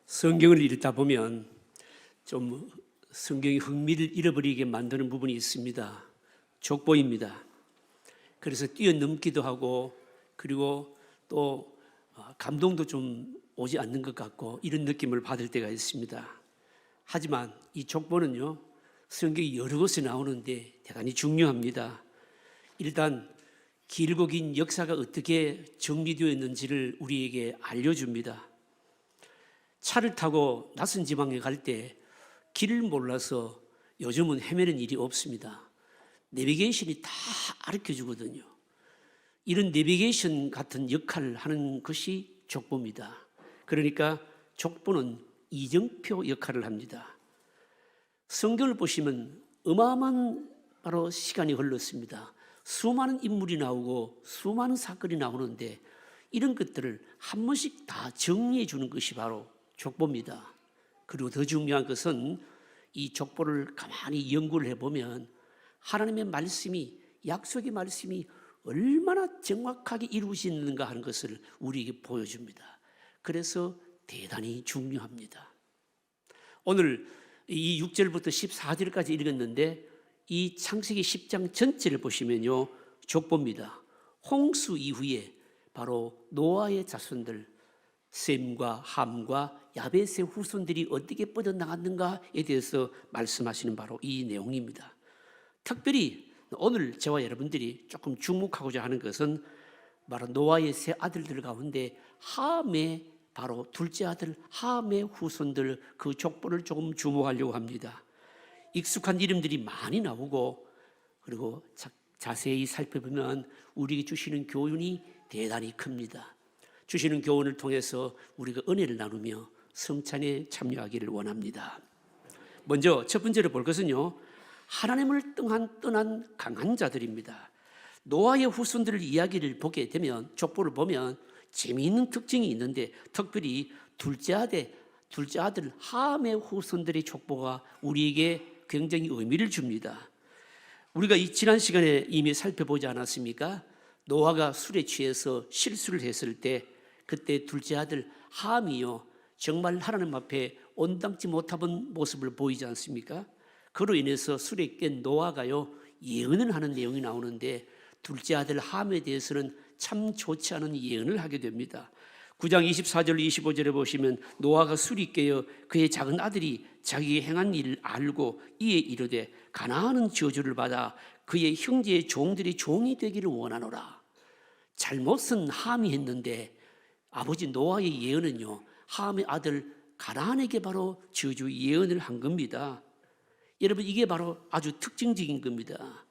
성경을 읽다 보면 좀 성경의 흥미를 잃어버리게 만드는 부분이 있습니다. 족보입니다. 그래서 뛰어넘기도 하고 그리고 또 감동도 좀 오지 않는 것 같고 이런 느낌을 받을 때가 있습니다. 하지만 이 족보는요, 성경이 여러 곳에 나오는데 대단히 중요합니다. 일단 길고 긴 역사가 어떻게 정리되어 있는지를 우리에게 알려줍니다. 차를 타고 낯선 지방에 갈 때 길을 몰라서 요즘은 헤매는 일이 없습니다. 내비게이션이 다 가르쳐 주거든요. 이런 내비게이션 같은 역할을 하는 것이 족보입니다. 그러니까 족보는 이정표 역할을 합니다. 성경을 보시면 어마어마한 바로 시간이 흘렀습니다. 수많은 인물이 나오고 수많은 사건이 나오는데 이런 것들을 한 번씩 다 정리해 주는 것이 바로 족보입니다. 그리고 더 중요한 것은 이 족보를 가만히 연구를 해보면 하나님의 말씀이, 약속의 말씀이 얼마나 정확하게 이루어지는가 하는 것을 우리에게 보여줍니다. 그래서 대단히 중요합니다. 오늘 이 6절부터 14절까지 읽었는데 이 창세기 10장 전체를 보시면요, 족보입니다. 홍수 이후에 바로 노아의 자손들 셈과 함과 야벳의 후손들이 어떻게 뻗어나갔는가에 대해서 말씀하시는 바로 이 내용입니다. 특별히 오늘 저와 여러분들이 조금 주목하고자 하는 것은 바로 노아의 세 아들들 가운데 함의 바로 둘째 아들 함의 후손들 그 족보를 조금 주목하려고 합니다. 익숙한 이름들이 많이 나오고 그리고 자세히 살펴보면 우리에게 주시는 교훈이 대단히 큽니다. 주시는 교훈을 통해서 우리가 은혜를 나누며 성찬에 참여하기를 원합니다. 먼저 첫 번째로 볼 것은요, 하나님을 떠난 강한 자들입니다. 노아의 후손들 이야기를 보게 되면 족보를 보면 재미있는 특징이 있는데 특별히 둘째 아들 함의 후손들의 족보가 우리에게 굉장히 의미를 줍니다. 우리가 이 지난 시간에 이미 살펴보지 않았습니까? 노아가 술에 취해서 실수를 했을 때 그때 둘째 아들 함이요 정말 하나님 앞에 온당치 못한 모습을 보이지 않습니까? 그로 인해서 술에 깬 노아가요 예언을 하는 내용이 나오는데 둘째 아들 함에 대해서는 참 좋지 않은 예언을 하게 됩니다. 9장 24절 25절에 보시면 노아가 술이 깨어 그의 작은 아들이 자기의 행한 일을 알고 이에 이르되 가나안은 저주를 받아 그의 형제의 종들이 종이 되기를 원하노라. 잘못은 함이 했는데 아버지 노아의 예언은요 함의 아들 가나안에게 바로 저주 예언을 한 겁니다. 여러분 이게 바로 아주 특징적인 겁니다.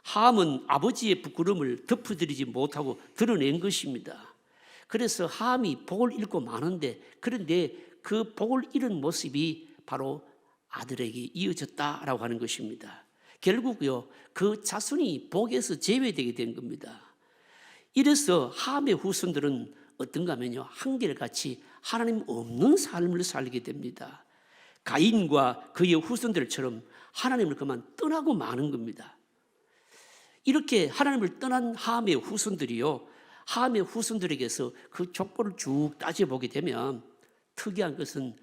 함은 아버지의 부끄러움을 덮어드리지 못하고 드러낸 것입니다. 그래서 함이 복을 잃고 마는데 그런데 그 복을 잃은 모습이 바로 아들에게 이어졌다라고 하는 것입니다. 결국요 그 자손이 복에서 제외되게 된 겁니다. 이래서 함의 후손들은 어떤가 하면요 한결같이 하나님 없는 삶을 살게 됩니다. 가인과 그의 후손들처럼 하나님을 그만 떠나고 마는 겁니다. 이렇게 하나님을 떠난 함의 후손들이요 함의 후손들에게서 그 족보를 쭉 따져보게 되면 특이한 것은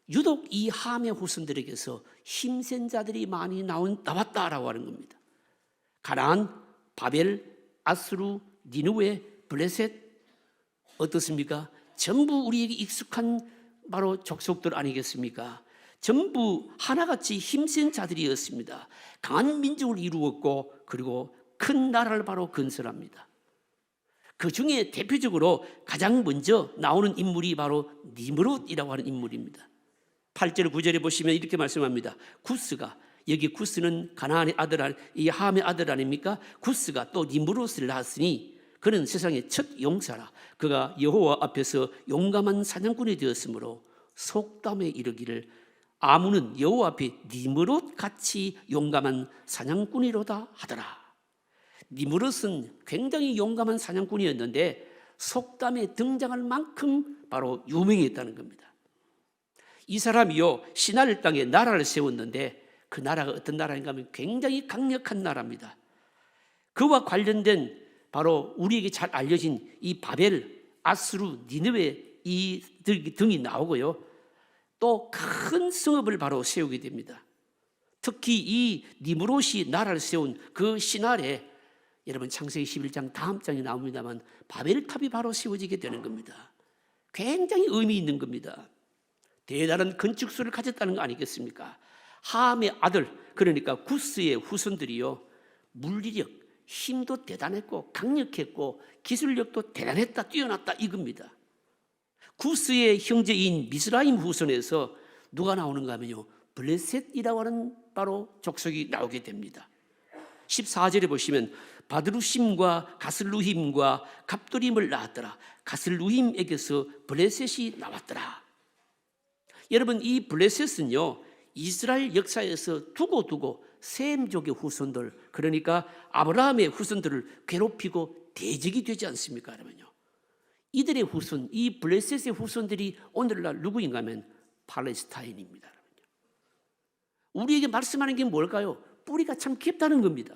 유독 이 함의 후손들에게서 힘센 자들이 많이 나왔다라고 하는 겁니다. 가나안, 바벨, 아수르, 니느웨, 블레셋 어떻습니까? 전부 우리에게 익숙한 바로 족속들 아니겠습니까? 전부 하나같이 힘센 자들이었습니다. 강한 민족을 이루었고 그리고 큰 나라를 바로 건설합니다. 그 중에 대표적으로 가장 먼저 나오는 인물이 바로 니므롯이라고 하는 인물입니다. 8절 9절에 보시면 이렇게 말씀합니다. 구스가 여기 구스는 가나안의 아들, 이 함의 아들 아닙니까? 구스가 또 니므롯을 낳았으니 그는 세상의 첫 용사라. 그가 여호와 앞에서 용감한 사냥꾼이 되었으므로 속담에 이르기를 아무는 여호와 앞에 니므롯 같이 용감한 사냥꾼이로다 하더라. 니므롯은 굉장히 용감한 사냥꾼이었는데 속담에 등장할 만큼 바로 유명했다는 겁니다. 이 사람이요 시날 땅에 나라를 세웠는데 그 나라가 어떤 나라인가 하면 굉장히 강력한 나라입니다. 그와 관련된 바로 우리에게 잘 알려진 이 바벨, 아수르, 니느웨 이 등이 나오고요. 또 큰 성읍을 바로 세우게 됩니다. 특히 이 니므롯이 나라를 세운 그 신할에 여러분 창세기 11장 다음 장에 나옵니다만 바벨탑이 바로 세워지게 되는 겁니다. 굉장히 의미 있는 겁니다. 대단한 건축수를 가졌다는 거 아니겠습니까? 함의 아들, 그러니까 구스의 후손들이요, 물리력, 힘도 대단했고 강력했고 기술력도 대단했다, 뛰어났다 이겁니다. 구스의 형제인 미스라임 후손에서 누가 나오는가 하면요, 블레셋이라고 하는 바로 족속이 나오게 됩니다. 14절에 보시면 바드루심과 가슬루힘과 갑돌림을 낳았더라. 가슬루힘에게서 블레셋이 나왔더라. 여러분, 이 블레셋은요, 이스라엘 역사에서 두고두고 셈족의 후손들, 그러니까 아브라함의 후손들을 괴롭히고 대적이 되지 않습니까? 여러분요, 이들의 후손, 이 블레셋의 후손들이 오늘날 누구인가 하면 팔레스타인입니다. 여러분요, 우리에게 말씀하는 게 뭘까요? 뿌리가 참 깊다는 겁니다.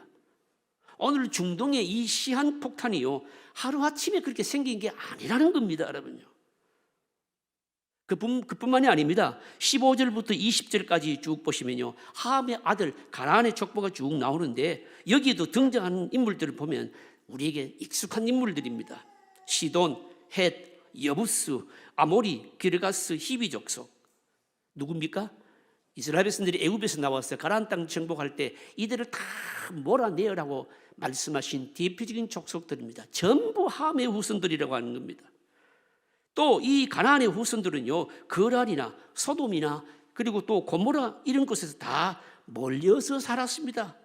오늘 중동의 이 시한 폭탄이요, 하루아침에 그렇게 생긴 게 아니라는 겁니다. 여러분요, 그뿐만이 아닙니다. 15절부터 20절까지 쭉 보시면요, 함의 아들 가나안의 족보가 쭉 나오는데 여기에도 등장하는 인물들을 보면 우리에게 익숙한 인물들입니다. 시돈, 헷, 여부스, 아모리, 기르가스, 히비 족속. 누굽니까? 이스라엘 백성들이 애굽에서 나와서 가나안 땅 정복할 때 이들을 다 몰아내으라고 말씀하신 대표적인 족속들입니다. 전부 함의 후손들이라고 하는 겁니다. 또 이 가나안의 후손들은요, 거란이나 소돔이나 그리고 또 고모라 이런 곳에서 다 몰려서 살았습니다.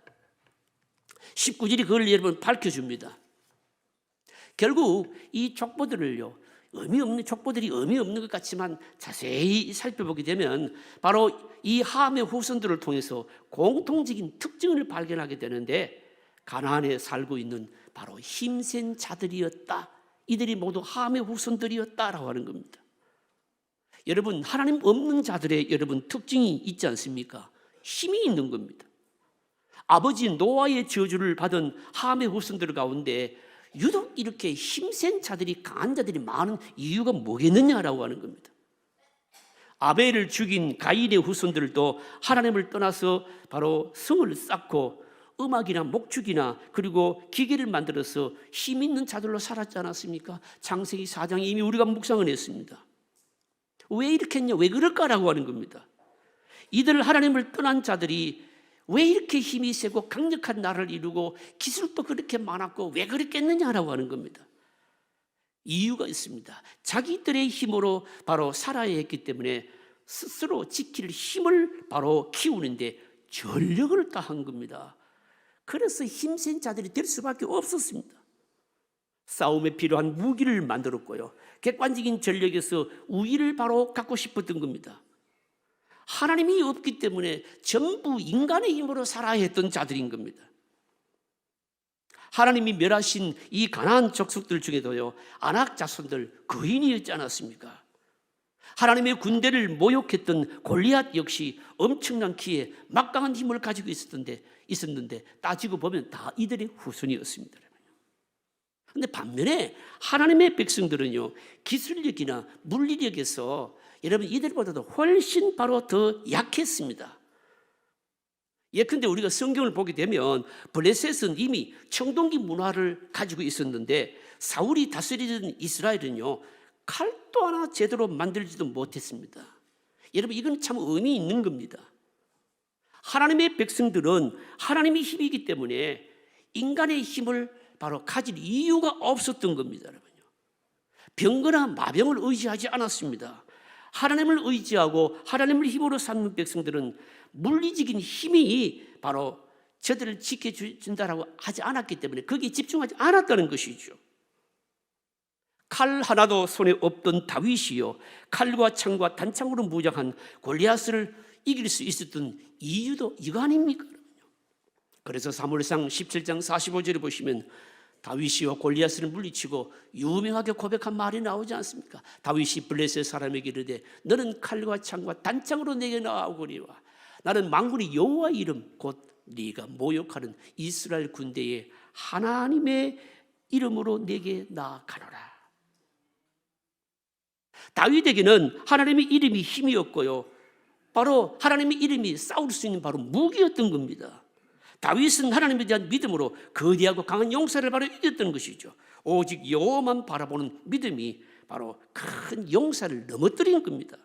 19절이 그걸 여러분 밝혀줍니다. 결국 이 족보들을요, 족보들이 의미 없는 것 같지만 자세히 살펴보게 되면 바로 이 함의 후손들을 통해서 공통적인 특징을 발견하게 되는데, 가나안에 살고 있는 바로 힘센 자들이었다, 이들이 모두 함의 후손들이었다라고 하는 겁니다. 여러분, 하나님 없는 자들의 여러분 특징이 있지 않습니까? 힘이 있는 겁니다. 아버지 노아의 저주를 받은 함의 후손들 가운데 유독 이렇게 힘센 자들이, 강한 자들이 많은 이유가 뭐겠느냐라고 하는 겁니다. 아벨을 죽인 가인의 후손들도 하나님을 떠나서 바로 성을 쌓고 음악이나 목축이나 그리고 기계를 만들어서 힘 있는 자들로 살았지 않았습니까? 창세기 4장에 이미 우리가 묵상을 했습니다. 왜 이렇게 했냐, 왜 그럴까라고 하는 겁니다. 이들 하나님을 떠난 자들이 왜 이렇게 힘이 세고 강력한 나라를 이루고 기술도 그렇게 많았고 왜 그랬겠느냐라고 하는 겁니다. 이유가 있습니다. 자기들의 힘으로 바로 살아야 했기 때문에 스스로 지킬 힘을 바로 키우는데 전력을 다한 겁니다. 그래서 힘센 자들이 될 수밖에 없었습니다. 싸움에 필요한 무기를 만들었고요, 객관적인 전력에서 우위를 바로 갖고 싶었던 겁니다. 하나님이 없기 때문에 전부 인간의 힘으로 살아야 했던 자들인 겁니다. 하나님이 멸하신 이 가나안 족속들 중에도요, 아낙 자손들 거인이었지 않았습니까? 하나님의 군대를 모욕했던 골리앗 역시 엄청난 키에 막강한 힘을 가지고 있었는데 따지고 보면 다 이들의 후손이었습니다. 그런데 반면에 하나님의 백성들은요, 기술력이나 물리력에서 여러분 이들보다도 훨씬 바로 더 약했습니다. 예컨대 우리가 성경을 보게 되면 블레셋은 이미 청동기 문화를 가지고 있었는데 사울이 다스리던 이스라엘은요, 칼도 하나 제대로 만들지도 못했습니다. 여러분, 이건 참 의미 있는 겁니다. 하나님의 백성들은 하나님의 힘이기 때문에 인간의 힘을 바로 가질 이유가 없었던 겁니다. 여러분요, 병거나 마병을 의지하지 않았습니다. 하나님을 의지하고 하나님을 힘으로 삼는 백성들은 물리적인 힘이 바로 저들을 지켜준다라고 하지 않았기 때문에 거기에 집중하지 않았다는 것이죠. 칼 하나도 손에 없던 다윗이요, 칼과 창과 단창으로 무장한 골리앗을 이길 수 있었던 이유도 이거 아닙니까? 그래서 사무엘상 17장 45절에 보시면 다윗이요 골리앗을 물리치고 유명하게 고백한 말이 나오지 않습니까? 다윗이 블레셋 사람에게 이르되 너는 칼과 창과 단창으로 내게 나아오거니와 나는 만군의 여호와의 이름 곧 네가 모욕하는 이스라엘 군대의 하나님의 이름으로 내게 나아가노라. 다윗에게는 하나님의 이름이 힘이었고요, 바로 하나님의 이름이 싸울 수 있는 바로 무기였던 겁니다. 다윗은 하나님에 대한 믿음으로 거대하고 강한 용사를 바로 이겼던 것이죠. 오직 여호와만 바라보는 믿음이 바로 큰 용사를 넘어뜨린 겁니다.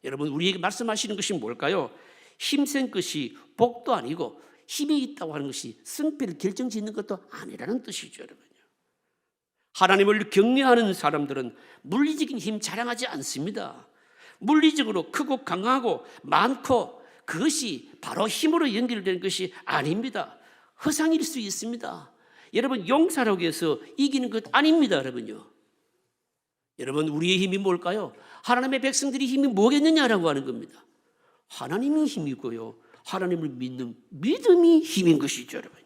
여러분, 우리에게 말씀하시는 것이 뭘까요? 힘센 것이 복도 아니고 힘이 있다고 하는 것이 승패를 결정짓는 것도 아니라는 뜻이죠, 여러분요. 하나님을 경외하는 사람들은 물리적인 힘 자랑하지 않습니다. 물리적으로 크고 강하고 많고 그것이 바로 힘으로 연결되는 것이 아닙니다. 허상일 수 있습니다. 여러분, 용사라고 해서 이기는 것 아닙니다, 여러분요. 여러분, 우리의 힘이 뭘까요? 하나님의 백성들이 힘이 뭐겠느냐라고 하는 겁니다. 하나님이 힘이고요, 하나님을 믿는 믿음이 힘인 것이죠, 여러분.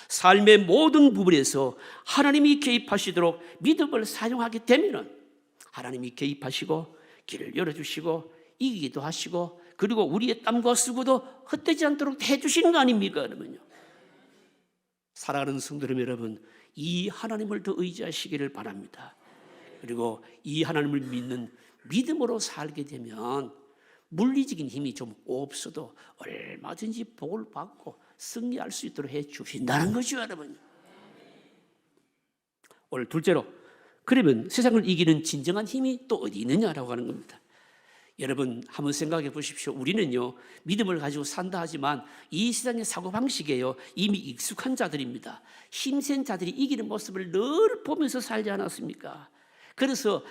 삶의 모든 부분에서 하나님이 개입하시도록 믿음을 사용하게 되면 하나님이 개입하시고 길을 열어주시고 이기기도 하시고 그리고 우리의 땀과 수고도 헛되지 않도록 해주시는 거 아닙니까, 여러분요? 사랑하는 성도 여러분, 이 하나님을 더 의지하시기를 바랍니다. 그리고 이 하나님을 믿는 믿음으로 살게 되면 물리적인 힘이 좀 없어도 얼마든지 복을 받고 승리할 수 있도록 해 주신다는 거죠, 여러분. 오늘 둘째로, 그러면 세상을 이기는 진정한 힘이 또 어디 있느냐라고 하는 겁니다. 여러분, 한번 생각해 보십시오. 우리는요, 믿음을 가지고 산다 하지만 이 세상의 사고방식에요, 이미 익숙한 자들입니다. 힘센 자들이 이기는 모습을 늘 보면서 살지 않았습니까? 그래서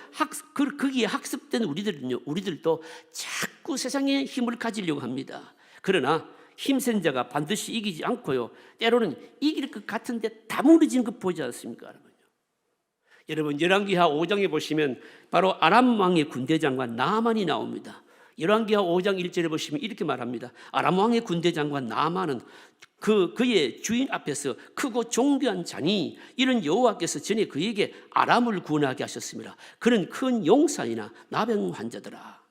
거기에 학습된 우리들도 자꾸 세상의 힘을 가지려고 합니다. 그러나 힘센 자가 반드시 이기지 않고요, 때로는 이길 것 같은데 다 무너지는 것 보지 않습니까, 여러분? 열왕기하 5장에 보시면 바로 아람 왕의 군대 장관 나아만이 나옵니다. 열왕기하 5장 1절에 보시면 이렇게 말합니다. 아람 왕의 군대 장관 나아만은 그의 주인 앞에서 크고 존귀한 자니 이런 여호와께서 전에 그에게 아람을 구원하게 하셨습니다. 그는 큰 용사이나 나병 환자더라.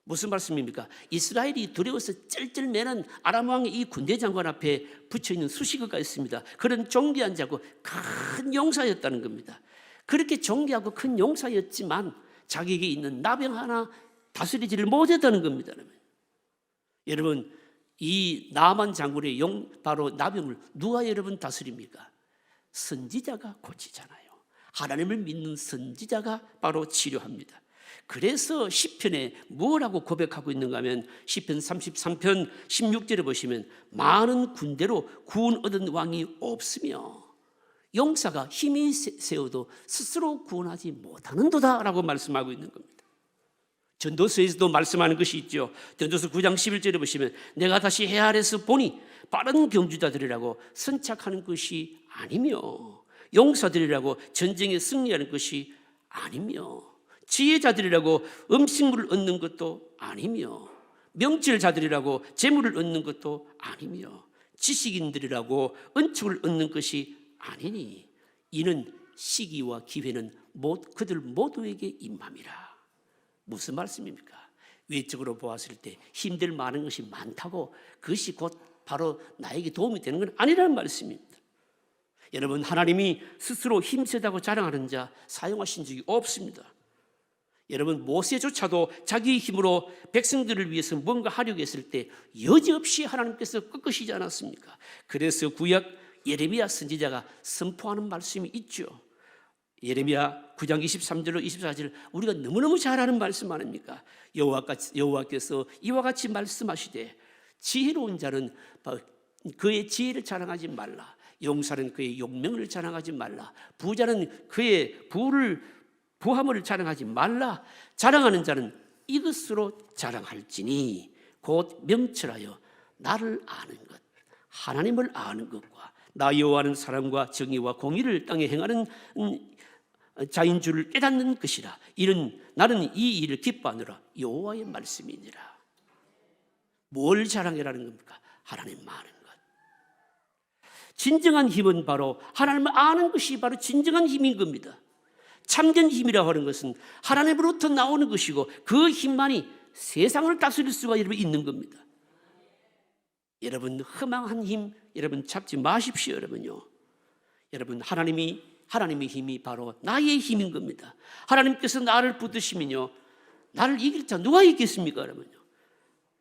무슨 말씀입니까? 이스라엘이 두려워서 쩔쩔매는 아람 왕의 이 군대 장관 앞에 붙여있는 수식어가 있습니다. 그런 존귀한 자고 큰 용사였다는 겁니다. 그렇게 존귀하고 큰 용사였지만 자기에게 있는 나병 하나 다스리지를 못했다는 겁니다. 여러분, 이 나만 장군의 바로 나병을 누가 여러분 다스립니까? 선지자가 고치잖아요. 하나님을 믿는 선지자가 바로 치료합니다. 그래서 시편에 뭐라고 고백하고 있는가 하면 시편 33편 16절에 보시면 많은 군대로 구원 얻은 왕이 없으며 용사가 힘이 세어도 스스로 구원하지 못하는도다 라고 말씀하고 있는 겁니다. 전도서에서도 말씀하는 것이 있죠. 전도서 9장 11절에 보시면 내가 다시 해 아래서 보니 빠른 경주자들이라고 선착하는 것이 아니며 용사들이라고 전쟁에 승리하는 것이 아니며 지혜자들이라고 음식물을 얻는 것도 아니며 명철자들이라고 재물을 얻는 것도 아니며 지식인들이라고 은총을 얻는 것이 아니니 이는 시기와 기회는 그들 모두에게 임함이라. 무슨 말씀입니까? 외적으로 보았을 때 힘들 많은 것이 많다고 그것이 곧 바로 나에게 도움이 되는 건 아니라는 말씀입니다. 여러분, 하나님이 스스로 힘세다고 자랑하는 자 사용하신 적이 없습니다. 여러분, 모세조차도 자기 힘으로 백성들을 위해서 뭔가 하려고 했을 때 여지없이 하나님께서 꺾으시지 않았습니까? 그래서 구약 예레미야 선지자가 선포하는 말씀이 있죠. 예레미야 9장 23절로 24절 우리가 너무너무 잘 아는 말씀 아닙니까? 여호와께서 이와 같이 말씀하시되 지혜로운 자는 그의 지혜를 자랑하지 말라. 용사는 그의 용명을 자랑하지 말라. 부자는 그의 부함을 자랑하지 말라. 자랑하는 자는 이것으로 자랑할지니 곧 명철하여 나를 아는 것, 하나님을 아는 것과 나 여호와는 사랑과 정의와 공의를 땅에 행하는 자인 줄을 깨닫는 것이라. 나는 이 일을 기뻐하느라 여호와의 말씀이니라. 뭘 자랑해라는 겁니까? 하나님 아는 것. 진정한 힘은 바로 하나님을 아는 것이 바로 진정한 힘인 겁니다. 참된 힘이라고 하는 것은 하나님으로부터 나오는 것이고 그 힘만이 세상을 다스릴 수가 있는 겁니다. 여러분, 허망한 힘 여러분 잡지 마십시오. 여러분, 하나님의 힘이 바로 나의 힘인 겁니다. 하나님께서 나를 붙드시면요 나를 이길 자 누가 있겠습니까? 그러면요.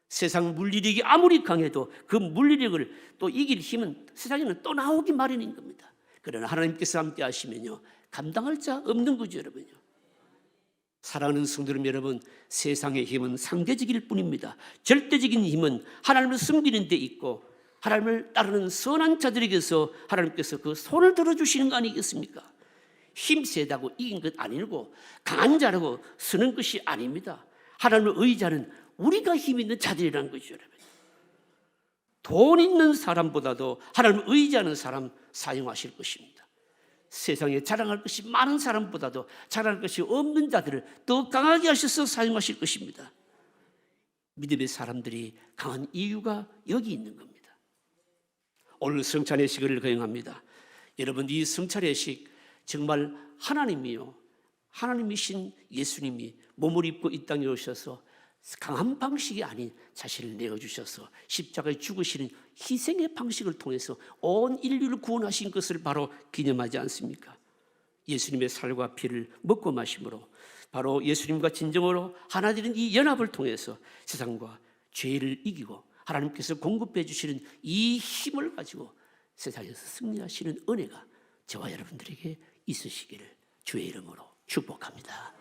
세상 물리력이 아무리 강해도 그 물리력을 또 이길 힘은 세상에는 또 나오기 마련인 겁니다. 그러나 하나님께서 함께 하시면요, 감당할 자 없는 거죠, 여러분요. 사랑하는 성도님 여러분, 세상의 힘은 상대적일 뿐입니다. 절대적인 힘은 하나님을 섬기는 데 있고 하나님을 따르는 선한 자들에게서 하나님께서 그 손을 들어주시는 거 아니겠습니까? 힘 세다고 이긴 것 아니고 강한 자라고 서는 것이 아닙니다. 하나님을 의지하는 우리가 힘 있는 자들이라는 것이죠, 여러분. 돈 있는 사람보다도 하나님을 의지하는 사람 사용하실 것입니다. 세상에 자랑할 것이 많은 사람보다도 자랑할 것이 없는 자들을 더 강하게 하셔서 사용하실 것입니다. 믿음의 사람들이 강한 이유가 여기 있는 겁니다. 오늘 성찬의식을 거행합니다. 여러분, 이 성찬의식 정말 하나님이요, 하나님이신 예수님이 몸을 입고 이 땅에 오셔서 강한 방식이 아닌 자신을 내어주셔서 십자가에 죽으시는 희생의 방식을 통해서 온 인류를 구원하신 것을 바로 기념하지 않습니까? 예수님의 살과 피를 먹고 마심으로 바로 예수님과 진정으로 하나 되는 이 연합을 통해서 세상과 죄를 이기고 하나님께서 공급해 주시는 이 힘을 가지고 세상에서 승리하시는 은혜가 저와 여러분들에게 있으시기를 주의 이름으로 축복합니다.